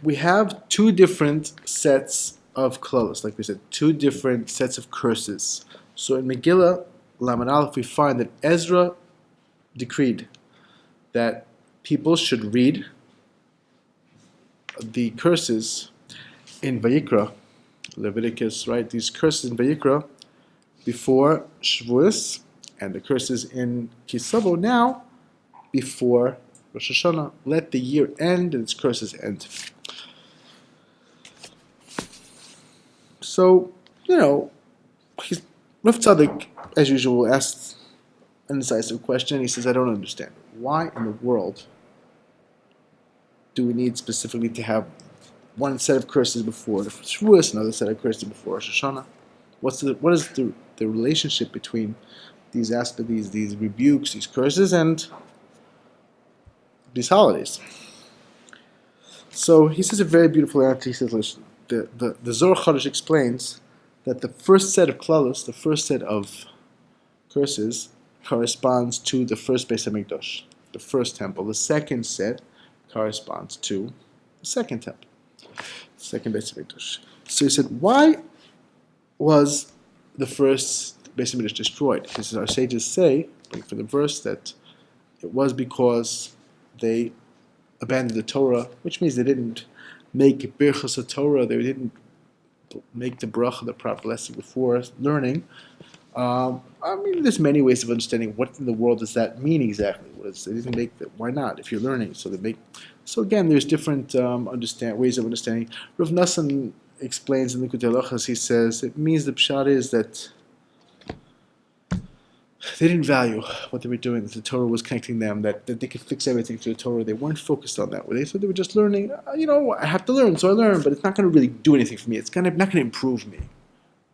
we have two different sets of klalos, like we said, two different sets of curses. So in Megillah, Lamed Aleph, we find that Ezra decreed that people should read the curses in Vayikra, Leviticus, right? These curses in Vayikra before Shavuos, and the curses in Kisavo now before Rosh Hashanah. Let the year end and its curses end. So, Rav Tzaddok, as usual, asks an incisive question. He says, I don't understand. Why in the world do we need specifically to have one set of curses before the Shavuos, another set of curses before Rosh Hashanah? What is the relationship between these aspects, these rebukes, these curses, and these holidays? So he says a very beautiful answer. He says, listen, the Zohar Chadash explains that the first set of klalos, the first set of curses, corresponds to the first Beis HaMikdash, the first temple. The second set corresponds to the second temple, second Beis HaMikdash. So he said, why was the first Beis HaMikdash destroyed? He says, our sages say, for the verse, that it was because they abandoned the Torah, which means they didn't make Birchas Torah, they didn't make the bracha, the proper blessing before learning. There's many ways of understanding what in the world does that mean exactly. They didn't make that. Why not? If you're learning, so again, there's different ways of understanding. Rav Nachman explains in the Likutei Halachos. He says it means the pshat is that they didn't value what they were doing, that the Torah was connecting them, that they could fix everything through the Torah. They weren't focused on that. They thought they were just learning. I have to learn, so I learn, but it's not going to really do anything for me. It's not going to improve me.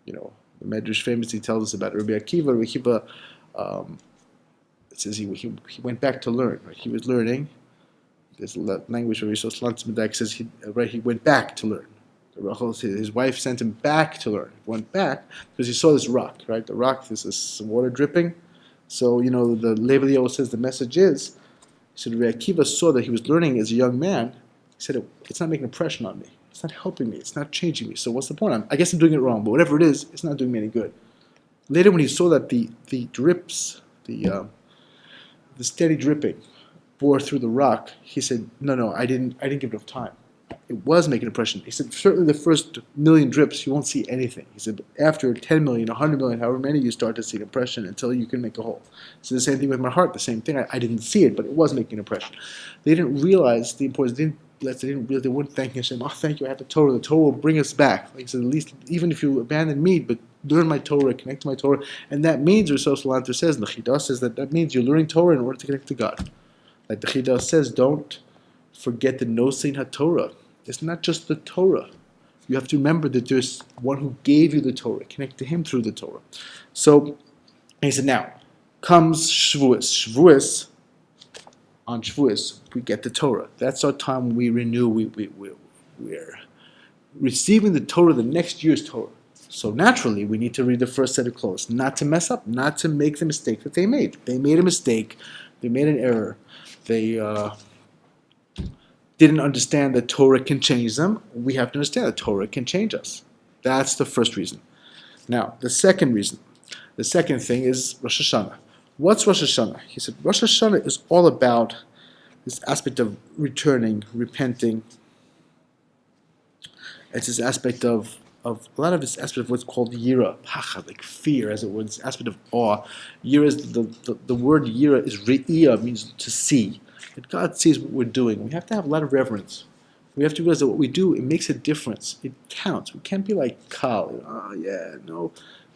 The Medrash famously tells us about Rabbi Akiva. Rabbi Akiva, it says he went back to learn. Right? He was learning. There's a language where says he went back to learn. His wife sent him back to learn. He went back because he saw this rock, right? The rock, there's this water dripping. So, the Levi says the message is, he said, Rabbi Akiva saw that he was learning as a young man. He said, it's not making an impression on me. It's not helping me. It's not changing me. So what's the point? I guess I'm doing it wrong, but whatever it is, it's not doing me any good. Later, when he saw that the drips, the steady dripping bore through the rock, he said, no, I didn't give enough time. It was making an impression. He said, certainly the first 1,000,000 drips, you won't see anything. He said, after 10 million, 100 million, however many, you start to see an impression until you can make a hole. So the same thing with my heart, the same thing. I didn't see it, but it was making an impression. They didn't realize the importance. They weren't thanking Hashem. Oh, thank you, I have the Torah. The Torah will bring us back. Like he said, at least, even if you abandon me, but learn my Torah, connect to my Torah. And that means, Rav Salanter says, and the Chadash says that means you're learning Torah in order to connect to God. Like the Chadash says, don't forget the Nosein HaTorah. It's not just the Torah. You have to remember that there's one who gave you the Torah. Connect to him through the Torah. So, he said, now, comes Shavuos. On Shavuos, we get the Torah. That's our time when we renew. We're receiving the Torah, the next year's Torah. So naturally, we need to read the first set of clothes, not to mess up, not to make the mistake that they made. They made a mistake. They made an error. They didn't understand that Torah can change them. We have to understand that Torah can change us. That's the first reason. Now, the second reason, the second thing is Rosh Hashanah. What's Rosh Hashanah? He said Rosh Hashanah is all about this aspect of returning, repenting. It's this aspect of a lot of this aspect of what's called yira, pachad, like fear, as it were, this aspect of awe. Yira is the word yira is re'iyah, means to see. That God sees what we're doing. We have to have a lot of reverence. We have to realize that what we do, it makes a difference. It counts. We can't be like Kal. Oh, yeah, no.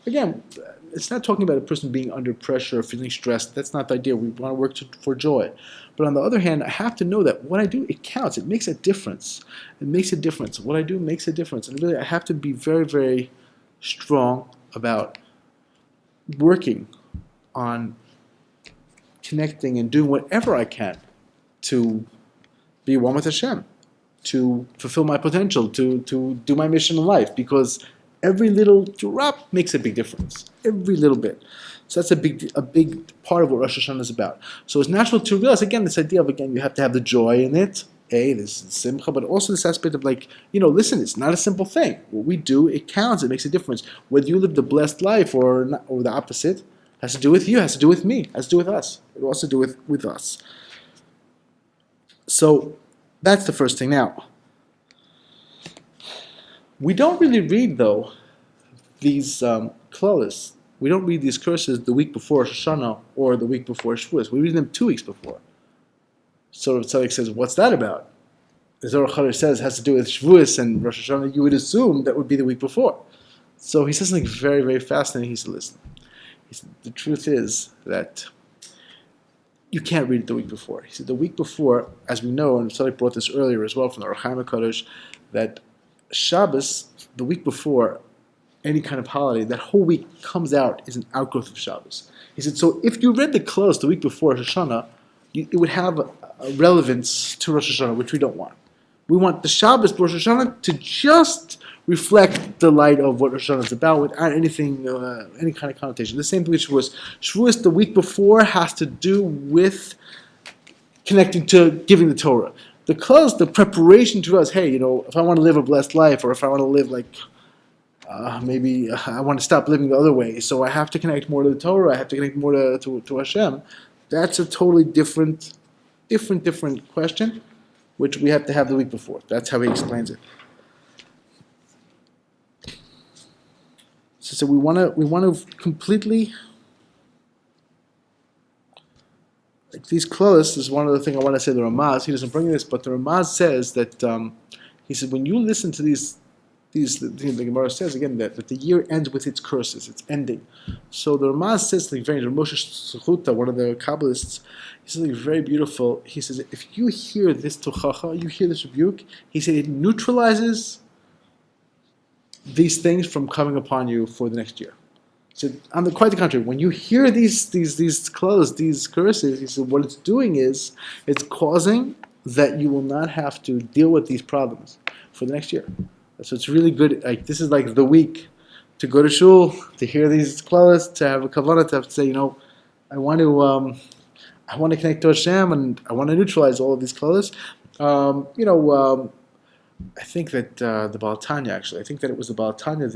Again, it's not talking about a person being under pressure or feeling stressed. That's not the idea. We want to work for joy. But on the other hand, I have to know that what I do, it counts. It makes a difference. It makes a difference. What I do makes a difference. And really, I have to be very, very strong about working on connecting and doing whatever I can to be one with Hashem, to fulfill my potential, to do my mission in life, because every little drop makes a big difference. Every little bit. So that's a big part of what Rosh Hashanah is about. So it's natural to realize, again, this idea of, you have to have the joy in it, this is Simcha, but also this aspect of like, listen, it's not a simple thing. What we do, it counts, it makes a difference. Whether you live the blessed life or not, or the opposite, has to do with you, has to do with me, has to do with us. It will also do with us. So that's the first thing. Now, we don't really read, though, these klalos. We don't read these curses the week before Rosh Hashanah or the week before Shavuos. We read them 2 weeks before. So Rav Tzaddok says, what's that about? The Zohar Chadash says it has to do with Shavuos and Rosh Hashanah. You would assume that would be the week before. So he says something very, very fascinating. He said, listen, the truth is that you can't read it the week before. He said the week before, as we know, and Tzaddok brought this earlier as well from the Hakohain HaKadosh, that Shabbos, the week before any kind of holiday, that whole week comes out is an outgrowth of Shabbos. He said, so if you read the klalos the week before Rosh Hashanah, it would have a relevance to Rosh Hashanah, which we don't want. We want the Shabbos, Rosh Hashanah, to just reflect the light of what Rosh Hashanah is about without anything, any kind of connotation. The same thing with Shavuos. Shavuos the week before has to do with connecting to giving the Torah. The klalos, the preparation to us, hey, if I want to live a blessed life, or if I want to live like, maybe I want to stop living the other way, so I have to connect more to the Torah, I have to connect more to Hashem. That's a totally different question, which we have to have the week before. That's how he explains it. So we want to completely, like these klalos is one of the things I want to say. The Ramaz, he doesn't bring this, but the Ramaz says that he said when you listen to these the Gemara says again that the year ends with its curses, it's ending. So the Ramaz says something very interesting. Moshe Sechuta, one of the Kabbalists, he says something very beautiful. He says if you hear this tochacha, you hear this rebuke, he said it neutralizes these things from coming upon you for the next year. So quite the contrary, when you hear these klalos, these curses, he said what it's doing is it's causing that you will not have to deal with these problems for the next year. So it's really good. Like this is like the week to go to shul, to hear these klalos, to have a kavanah, to have to say, I want to connect to Hashem, and I want to neutralize all of these klalos. I think that the Baal Tanya, actually, I think that it was the Baal Tanya,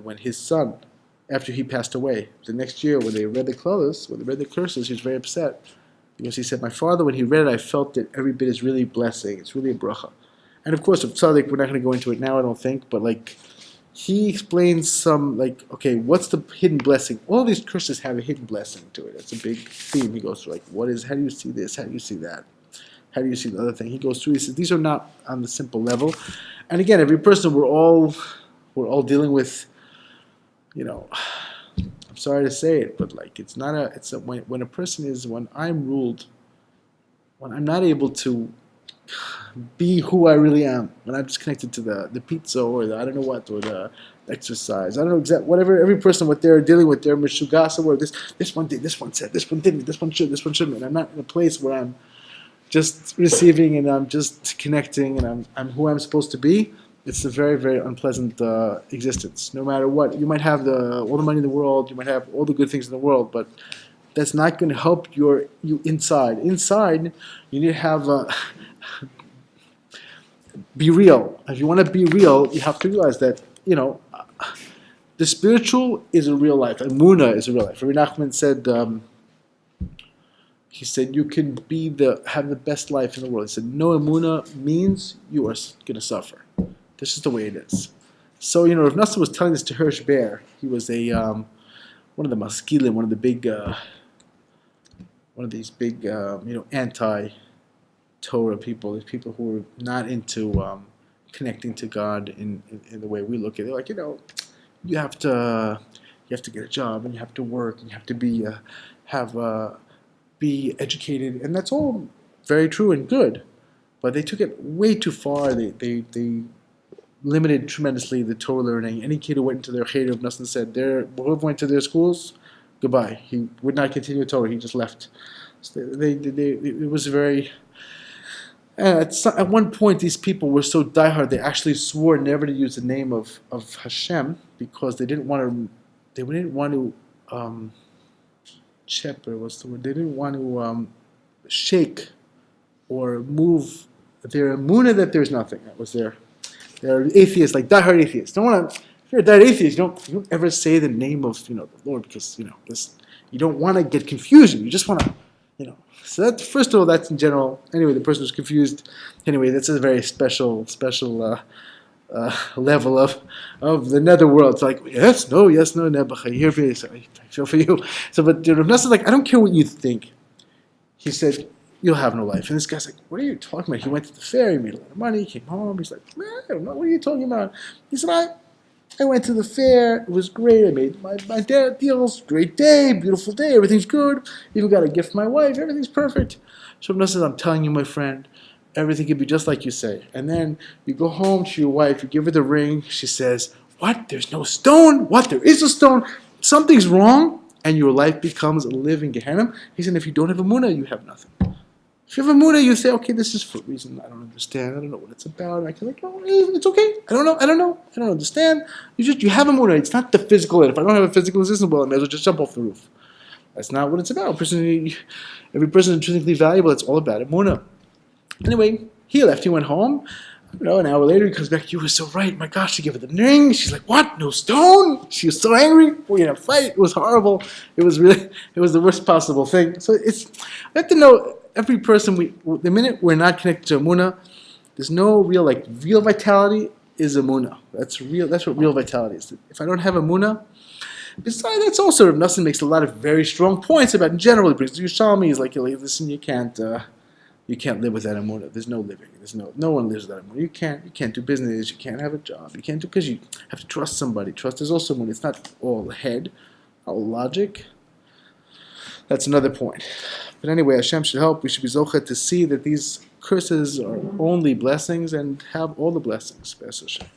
when his son, after he passed away, the next year when they read the klalos, when they read the curses, he was very upset because he said, my father, when he read it, I felt that every bit is really a blessing. It's really a bracha. And of course, of Tzaddok, we're not going to go into it now, I don't think, but like he explains some, like, okay, what's the hidden blessing? All these curses have a hidden blessing to it. That's a big theme. He goes through, like, how do you see this? How do you see that? How do you see the other thing? He goes through, he says, these are not on the simple level. And again, every person, we're all dealing with, I'm sorry to say it, but like, when a person is, when I'm not able to be who I really am, when I'm just connected to the pizza or the I don't know what, or the exercise, I don't know exactly, whatever, every person, what they're dealing with, their meshugasa, where this one did, this one said, this one didn't, this one should, this one shouldn't, and I'm not in a place where I'm just receiving and I'm just connecting and I'm who I'm supposed to be. It's a very, very unpleasant existence. No matter what, you might have all the money in the world, you might have all the good things in the world, but that's not going to help you inside. Inside, you need to have be real. If you want to be real, you have to realize that the spiritual is a real life. Emunah is a real life. Rabbi Nachman said. He said, you can have the best life in the world. He said, no emunah means you are going to suffer. This is the way it is. So, Rav Nassim was telling this to Hirsch Bear. He was one of the maskilim, one of these big, anti-Torah people, these people who were not into connecting to God in the way we look at it. They're like, you have to get a job, and you have to work, and you have to be educated, and that's all very true and good, but they took it way too far. They limited tremendously the Torah learning. Any kid who went into their Cheder of Nassim said, whoever went to their schools, goodbye. He would not continue Torah. He just left. So it was very. At one point, these people were so diehard they actually swore never to use the name of Hashem because they didn't want to. They didn't want to. They didn't want to shake or move their emunah that there's nothing. That was they're atheists, like diehard atheists. If you're a diehard atheist, you don't ever say the name of the Lord, because you don't want to get confusion. You just want to So that, first of all, that's in general. Anyway, the person who's confused. Anyway, that's a very special level of the netherworld. It's like, yes, no, nebuch. I feel for you. So, but Rav Nosson is like, I don't care what you think. He said, you'll have no life. And this guy's like, what are you talking about? He went to the fair, he made a lot of money, he came home. He's like, man, I don't know, what are you talking about? He said, I went to the fair, it was great, I made my deals, great day, beautiful day, everything's good, even got a gift for my wife, everything's perfect. So Rav Nosson says, I'm telling you, my friend, everything can be just like you say. And then you go home to your wife, you give her the ring, she says, what, there's no stone? What, there is a stone? Something's wrong, and your life becomes a living Gehenna. He said, if you don't have Emunah, you have nothing. If you have Emunah, you say, okay, this is for a reason I don't understand. I don't know what it's about. And I can it's okay. I don't know. I don't understand. You have Emunah. It's not the physical. If I don't have a physical existence, well, I may as well just jump off the roof. That's not what it's about. Every person is intrinsically valuable. It's all about Emunah. Anyway, he left. He went home. An hour later, he comes back. You were so right. My gosh, she gave her the ring. She's like, what? No stone? She was so angry. We had a fight. It was horrible. It was the worst possible thing. So I have to know, every person, the minute we're not connected to Emunah, there's no real vitality is Emunah. That's what real vitality is. If I don't have Emunah, besides, that's also, Rav Nosson makes a lot of very strong points about, in general, he brings the Yerushalmi, he's like, listen, you can't live without Emunah. There's no living. No one lives without Emunah. You can't do business. You can't have a job. You can't do, because you have to trust somebody. Trust is also Emunah. It's not all head, all logic. That's another point. But anyway, Hashem should help. We should be zocheh to see that these curses are only blessings and have all the blessings. B'ez Hashem.